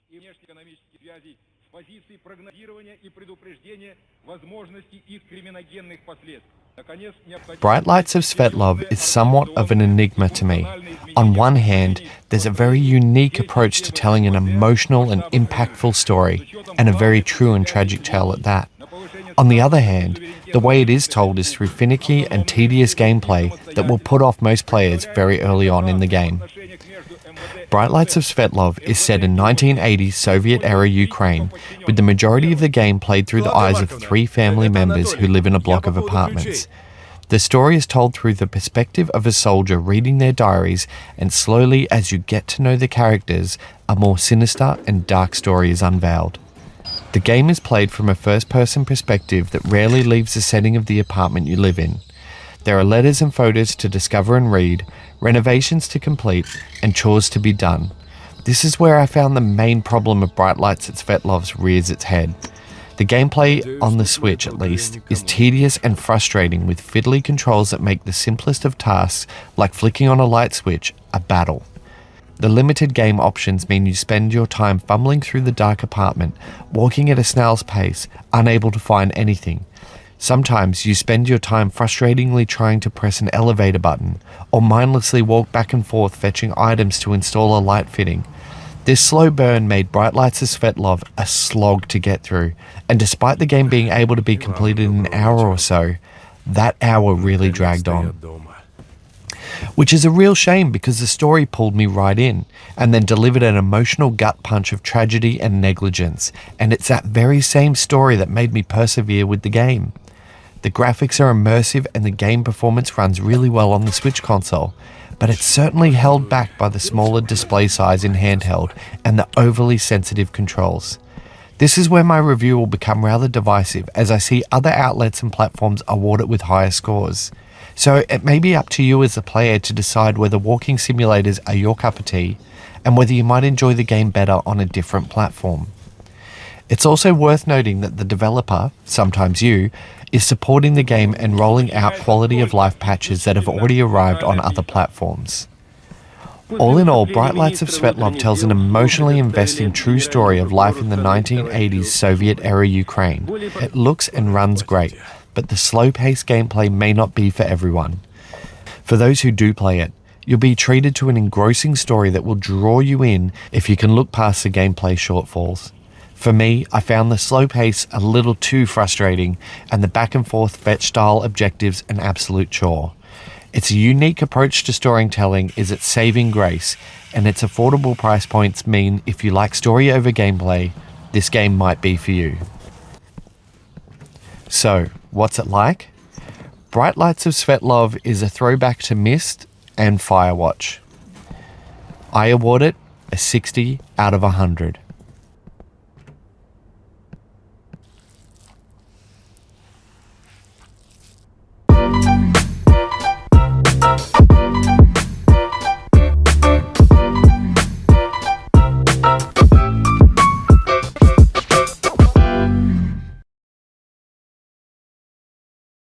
и внешнеэкономических связей с позиции прогнозирования и предупреждения возможности их криминогенных последствий. Bright Lights of Svetlov is somewhat of an enigma to me. On one hand, there's a very unique approach to telling an emotional and impactful story, and a very true and tragic tale at that. On the other hand, the way it is told is through finicky and tedious gameplay that will put off most players very early on in the game. Bright Lights of Svetlov is set in 1980s Soviet-era Ukraine, with the majority of the game played through the eyes of three family members who live in a block of apartments. The story is told through the perspective of a soldier reading their diaries, and slowly as you get to know the characters, a more sinister and dark story is unveiled. The game is played from a first-person perspective that rarely leaves the setting of the apartment you live in. There are letters and photos to discover and read, renovations to complete, and chores to be done. This is where I found the main problem of Bright Lights at Svetlov's rears its head. The gameplay, on the Switch at least, is tedious and frustrating, with fiddly controls that make the simplest of tasks, like flicking on a light switch, a battle. The limited game options mean you spend your time fumbling through the dark apartment, walking at a snail's pace, unable to find anything. Sometimes you spend your time frustratingly trying to press an elevator button, or mindlessly walk back and forth fetching items to install a light fitting. This slow burn made Bright Lights of Svetlov a slog to get through, and despite the game being able to be completed in an hour or so, that hour really dragged on. Which is a real shame, because the story pulled me right in, and then delivered an emotional gut punch of tragedy and negligence, and it's that very same story that made me persevere with the game. The graphics are immersive and the game performance runs really well on the Switch console, but it's certainly held back by the smaller display size in handheld and the overly sensitive controls. This is where my review will become rather divisive, as I see other outlets and platforms award it with higher scores. So it may be up to you as a player to decide whether walking simulators are your cup of tea, and whether you might enjoy the game better on a different platform. It's also worth noting that the developer, sometimes you, is supporting the game and rolling out quality of life patches that have already arrived on other platforms. All in all, Bright Lights of Svetlov tells an emotionally investing true story of life in the 1980s Soviet-era Ukraine. It looks and runs great, but the slow-paced gameplay may not be for everyone. For those who do play it, you'll be treated to an engrossing story that will draw you in if you can look past the gameplay shortfalls. For me, I found the slow pace a little too frustrating, and the back and forth fetch style objectives an absolute chore. Its unique approach to storytelling is its saving grace, and its affordable price points mean if you like story over gameplay, this game might be for you. So, what's it like? Bright Lights of Svetlov is a throwback to Myst and Firewatch. I award it a 60 out of 100.